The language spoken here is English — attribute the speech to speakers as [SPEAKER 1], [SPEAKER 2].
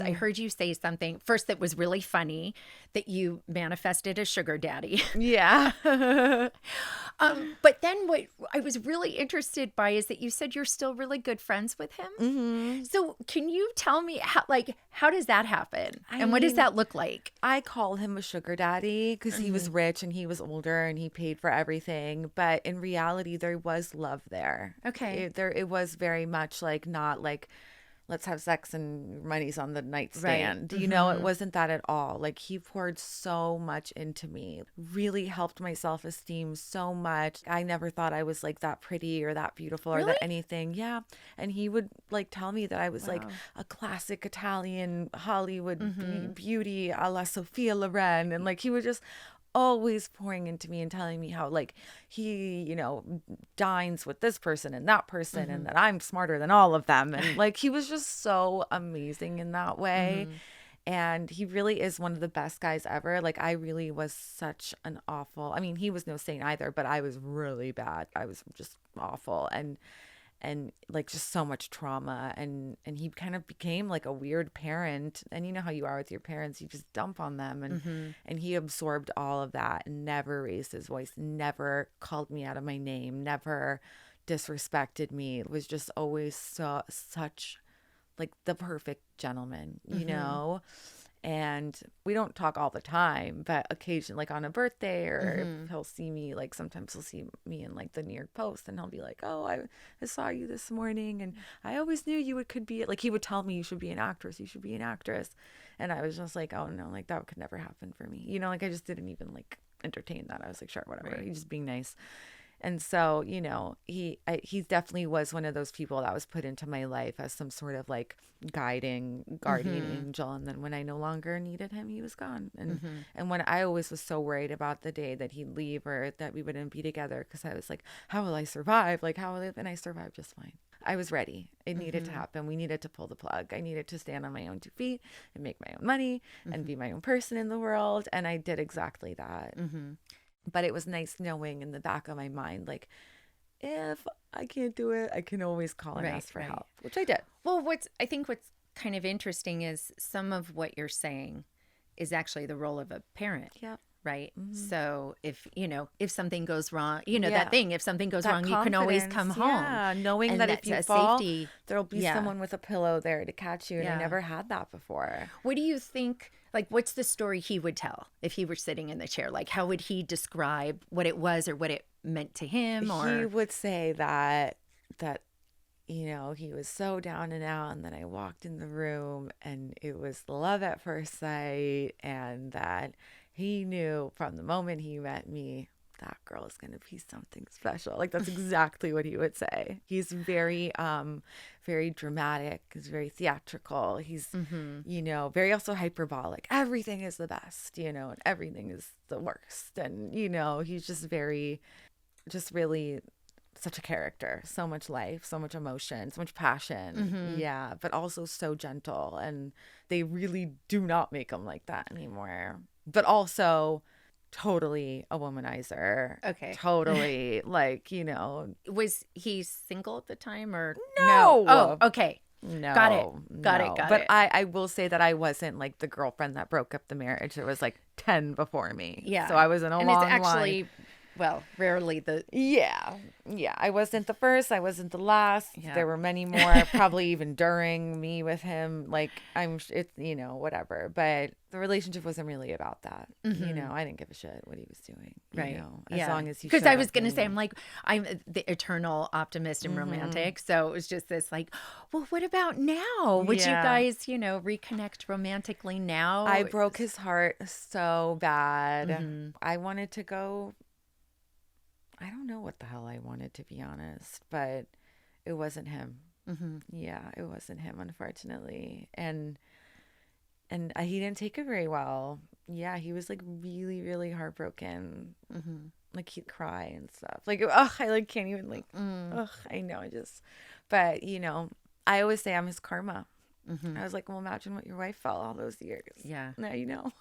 [SPEAKER 1] I heard you say something first that was really funny, that you manifested a sugar daddy.
[SPEAKER 2] Yeah.
[SPEAKER 1] But then what I was really interested by is that you said you're still really good friends with him.
[SPEAKER 2] Mm-hmm.
[SPEAKER 1] So can you tell me how does that happen?
[SPEAKER 2] I
[SPEAKER 1] And what does
[SPEAKER 2] mean,
[SPEAKER 1] that look like?
[SPEAKER 2] I called him a sugar daddy because he was rich and he was older and he paid for everything. But in reality, there was love there.
[SPEAKER 1] Okay.
[SPEAKER 2] It was very much like not like, let's have sex and money's on the nightstand.
[SPEAKER 1] Right.
[SPEAKER 2] You know, it wasn't that at all. Like he poured so much into me, really helped my self-esteem so much. I never thought I was like that pretty or that beautiful or
[SPEAKER 1] Really?
[SPEAKER 2] that anything. Yeah. And he would like tell me that I was like
[SPEAKER 1] Wow.
[SPEAKER 2] a classic Italian Hollywood beauty a la Sophia Loren. And like he would just always pouring into me and telling me how like he, dines with this person and that person and that I'm smarter than all of them. And like he was just so amazing in that way. And he really is one of the best guys ever. Like I really was such an awful, I mean, he was no saint either, but I was really bad. I was just awful. And like just so much trauma, and he kind of became like a weird parent. And you know how you are with your parents, you just dump on them, and he absorbed all of that and never raised his voice, never called me out of my name, never disrespected me. It was just always such like the perfect gentleman, you know. And we don't talk all the time, but occasionally, like on a birthday, or if he'll see me, like sometimes he'll see me in like the New York Post, and he'll be like, "Oh, I saw you this morning, and I always knew you could be," like he would tell me, "You should be an actress. You should be an actress," and I was just like, "Oh no, like that could never happen for me," like I just didn't even like entertain that. I was like, "Sure, whatever."
[SPEAKER 1] Right.
[SPEAKER 2] He's just being nice. And so, he definitely was one of those people that was put into my life as some sort of like guiding guardian angel. And then when I no longer needed him, he was gone. And when I always was so worried about the day that he'd leave or that we wouldn't be together, because I was like, how will I survive? Like, how will I? And I survived just fine. I was ready. It needed to happen. We needed to pull the plug. I needed to stand on my own 2 feet and make my own money and be my own person in the world. And I did exactly that. But it was nice knowing in the back of my mind, like, if I can't do it, I can always call and ask for help, which I did.
[SPEAKER 1] Well, I think what's kind of interesting is some of what you're saying is actually the role of a parent.
[SPEAKER 2] Yeah.
[SPEAKER 1] Right. So if something goes wrong, that thing, if something goes
[SPEAKER 2] That
[SPEAKER 1] wrong, you can always come home.
[SPEAKER 2] Yeah, knowing
[SPEAKER 1] And
[SPEAKER 2] that if
[SPEAKER 1] that's
[SPEAKER 2] you
[SPEAKER 1] a
[SPEAKER 2] fall,
[SPEAKER 1] safety.
[SPEAKER 2] there'll be someone with a pillow there to catch you. And I never had that before.
[SPEAKER 1] What do you think, like, what's the story he would tell if he were sitting in the chair? Like, how would he describe what it was or what it meant to him? Or
[SPEAKER 2] He would say that he was so down and out, and then I walked in the room and it was love at first sight, and that he knew from the moment he met me, that girl is going to be something special. Like, that's exactly what he would say. He's very, very dramatic. He's very theatrical. He's, very also hyperbolic. Everything is the best, and everything is the worst. And, he's just really such a character, so much life, so much emotion, so much passion. Yeah, but also so gentle. And they really do not make him like that anymore. But also totally a womanizer.
[SPEAKER 1] Okay.
[SPEAKER 2] Totally like,
[SPEAKER 1] Was he single at the time or
[SPEAKER 2] No.
[SPEAKER 1] Oh, okay.
[SPEAKER 2] No.
[SPEAKER 1] Got it.
[SPEAKER 2] But I will say that I wasn't like the girlfriend that broke up the marriage. There was like 10 before me.
[SPEAKER 1] Yeah.
[SPEAKER 2] So I was in a long
[SPEAKER 1] it's actually
[SPEAKER 2] line.
[SPEAKER 1] Well, rarely the
[SPEAKER 2] Yeah. I wasn't the first. I wasn't the last.
[SPEAKER 1] Yeah.
[SPEAKER 2] There were many more, probably even during me with him. Like, it's, whatever. But the relationship wasn't really about that. I didn't give a shit what he was doing.
[SPEAKER 1] Right.
[SPEAKER 2] As long as he
[SPEAKER 1] Because I was
[SPEAKER 2] going to
[SPEAKER 1] say, I'm the eternal optimist and romantic. So it was just this like, well, what about now? Would you guys, reconnect romantically now?
[SPEAKER 2] I broke his heart so bad. I wanted to go. I don't know what the hell I wanted, to be honest, but it wasn't him. Yeah, it wasn't him, unfortunately. And he didn't take it very well. Yeah, he was like really, really heartbroken. Like he'd cry and stuff. Like, ugh, I like can't even like, ugh, I know, but I always say I'm his karma. I was like, well, imagine what your wife felt all those years.
[SPEAKER 1] Yeah.
[SPEAKER 2] Now you know.